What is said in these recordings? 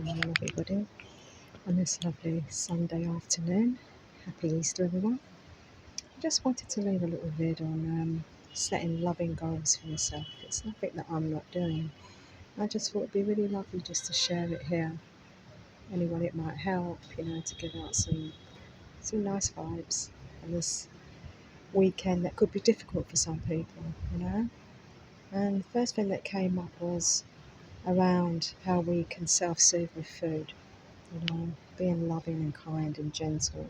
morning, everybody, on this lovely Sunday afternoon. Happy Easter, everyone. I just wanted to leave a little vid on setting loving goals for yourself. It's nothing that I'm not doing. I just thought it'd be really lovely just to share it here. Anyone it might help, to give out some nice vibes on this weekend that could be difficult for some people. And the first thing that came up was around how we can self-soothe with food. Being loving and kind and gentle.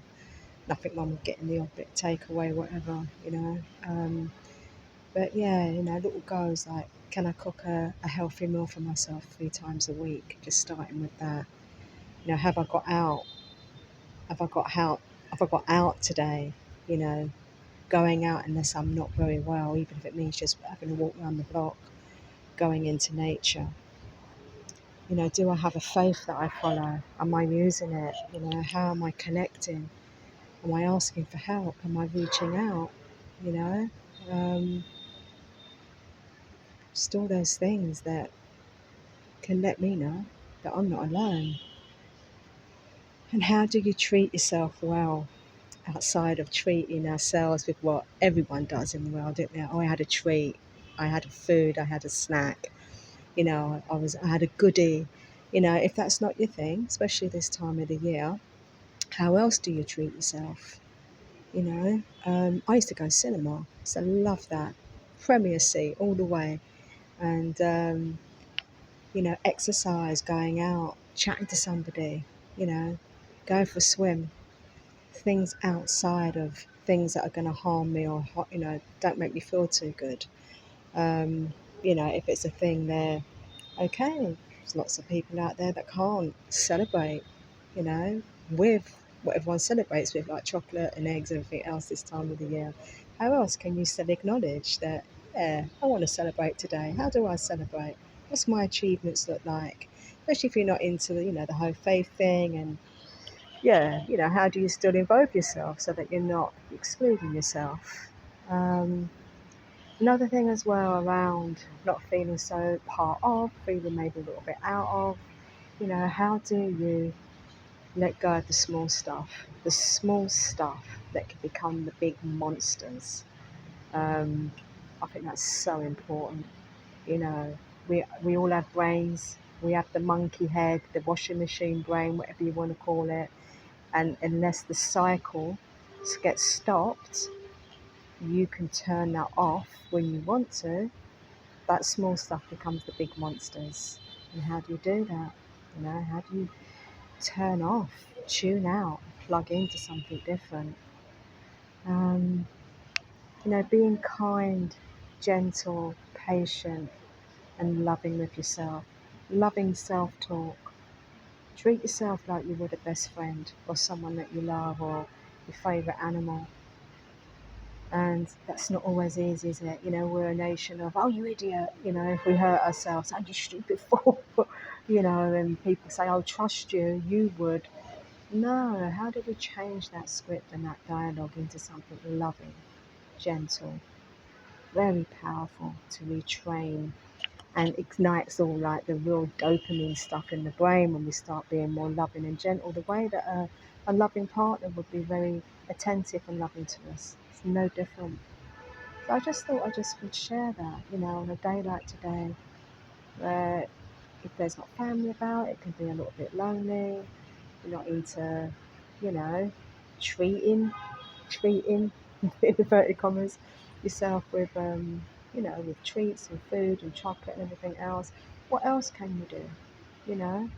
Nothing wrong with getting the odd bit takeaway, whatever. But yeah, little goals like, can I cook a healthy meal for myself 3 times a week? Just starting with that. Have I got out? Have I got out? Have I got out today? Going out unless I'm not very well, even if it means just having a walk around the block, going into nature. Do I have a faith that I follow? Am I using it? How am I connecting? Am I asking for help? Am I reaching out? You know, um, just all those things that can let me know that I'm not alone. And how do you treat yourself well outside of treating ourselves with what everyone does in the world, don't they? Oh, I had a treat, I had a food, I had a snack, I had a goodie. If that's not your thing, especially this time of the year, how else do you treat yourself? I used to go cinema, so I love that. Premier seat all the way. And, exercise, going out, chatting to somebody, you know, going for a swim, things outside of things that are going to harm me or, don't make me feel too good. If it's a thing there, okay, there's lots of people out there that can't celebrate, with what everyone celebrates with, like chocolate and eggs and everything else this time of the year. How else can you still acknowledge that, yeah, I want to celebrate today? How do I celebrate? What's my achievements look like? Especially if you're not into the whole faith thing, and yeah, how do you still involve yourself so that you're not excluding yourself? Um, Another thing as well around not feeling so part of, feeling maybe a little bit out of, how do you let go of the small stuff that can become the big monsters? Um, I think that's so important. You know, we all have brains. We have the monkey head, the washing machine brain, whatever you want to call it. And unless the cycle gets stopped, you can turn that off when you want to. That small stuff becomes the big monsters. And how do you do that? How do you turn off, tune out, plug into something different? Um, Being kind, gentle, patient, and loving with yourself. Loving self talk. Treat yourself like you would a best friend or someone that you love or your favourite animal. And that's not always easy, is it? We're a nation of, oh, you idiot. If we hurt ourselves, oh, you stupid fool. And people say, oh, trust you, you would. No, how do we change that script and that dialogue into something loving, gentle, very powerful to retrain and ignites all like the real dopamine stuff in the brain when we start being more loving and gentle, the way that a loving partner would be very attentive and loving to us. It's no different. So I just thought I just would share that, on a day like today, where if there's not family about, it can be a little bit lonely. You're not into, you know, treating, treating, in inverted commas, yourself with, with treats and food and chocolate and everything else. What else can you do? You know,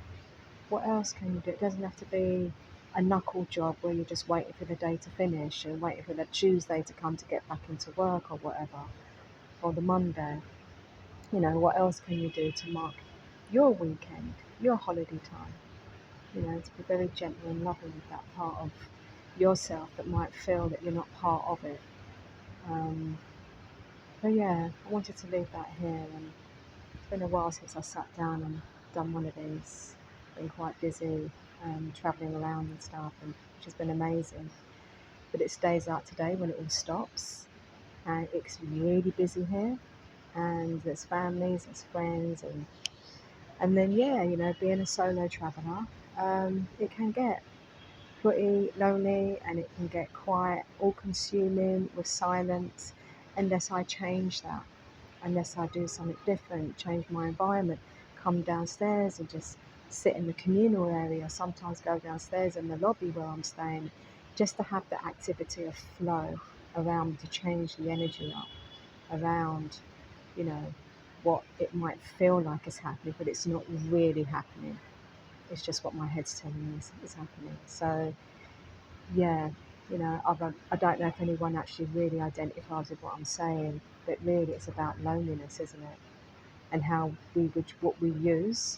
what else can you do? It doesn't have to be a knuckle job where you're just waiting for the day to finish and waiting for the Tuesday to come to get back into work or whatever, or the Monday. What else can you do to mark your weekend, your holiday time? To be very gentle and loving with that part of yourself that might feel that you're not part of it. Um, but yeah, I wanted to leave that here, and it's been a while since I sat down and done one of these. Been quite busy, travelling around and stuff, and which has been amazing. But it stays out today when it all stops, and it's really busy here. And there's families, there's friends, and And then, yeah, being a solo traveller, it can get pretty lonely and it can get quite all consuming with silence unless I change that, unless I do something different, change my environment, come downstairs and just sit in the communal area, sometimes go downstairs in the lobby where I'm staying, just to have the activity of flow around to change the energy up around, you know, what it might feel like is happening, but it's not really happening. It's just what my head's telling me is happening. So, yeah, I don't know if anyone actually really identifies with what I'm saying, but really it's about loneliness, isn't it? And how what we use,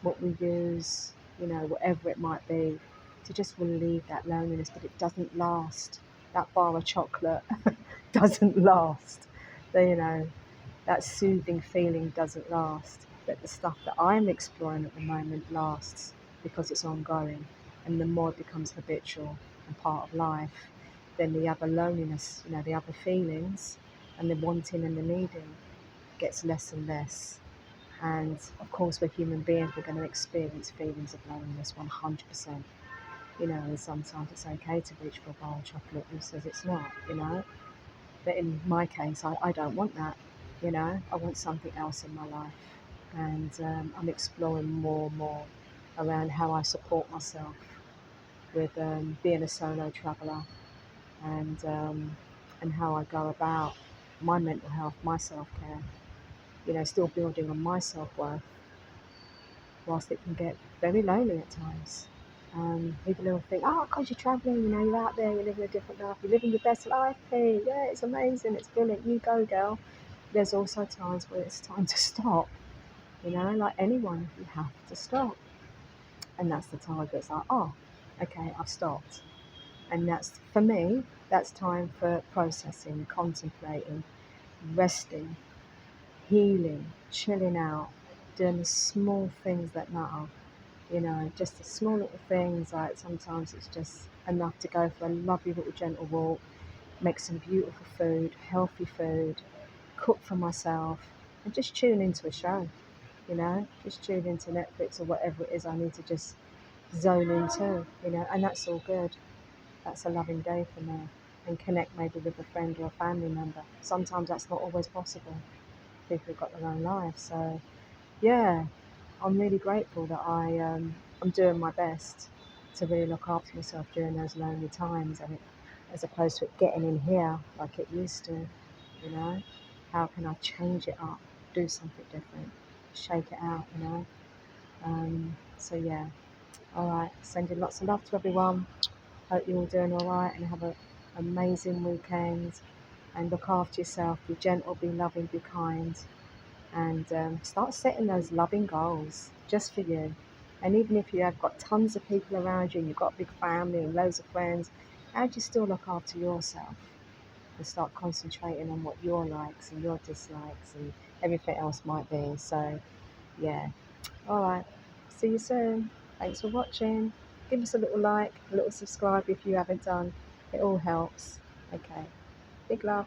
whatever it might be, to just relieve that loneliness, but it doesn't last. That bar of chocolate doesn't last. The, you know, that soothing feeling doesn't last. But the stuff that I'm exploring at the moment lasts because it's ongoing. And the more it becomes habitual and part of life, then the other loneliness, the other feelings and the wanting and the needing gets less and less. And of course, we're human beings, we're going to experience feelings of loneliness 100%. And sometimes it's okay to reach for a bar of chocolate. Who says it's not? But in my case, I don't want that. I want something else in my life. And I'm exploring more and more around how I support myself with being a solo traveller and how I go about my mental health, my self care. Still building on my self worth whilst it can get very lonely at times. People will think, oh, because you're traveling, you're out there, you're living a different life, you're living your best life, hey, yeah, it's amazing, it's brilliant, you go, girl. There's also times where it's time to stop, like anyone, you have to stop. And that's the target. It's like, oh, okay, I've stopped. And that's, for me, that's time for processing, contemplating, resting, healing, chilling out, doing the small things that matter. Just the small little things, like sometimes it's just enough to go for a lovely little gentle walk, make some beautiful food, healthy food, cook for myself, and just tune into a show, just tune into Netflix or whatever it is I need to just zone into, and that's all good. That's a loving day for me. And connect maybe with a friend or a family member. Sometimes that's not always possible. People have got their own lives. So, yeah, I'm really grateful that I'm doing my best to really look after myself during those lonely times, and as opposed to it getting in here like it used to. You know, how can I change it up, do something different, shake it out? So yeah, all right. Sending lots of love to everyone. Hope you're all doing all right and have an amazing weekend. And look after yourself. Be gentle, be loving, be kind, and start setting those loving goals just for you. And even if you have got tons of people around you and you've got a big family and loads of friends, how do you still look after yourself and start concentrating on what your likes and your dislikes and everything else might be? So, yeah. All right. See you soon. Thanks for watching. Give us a little like, a little subscribe if you haven't done. It all helps. Okay. Big love.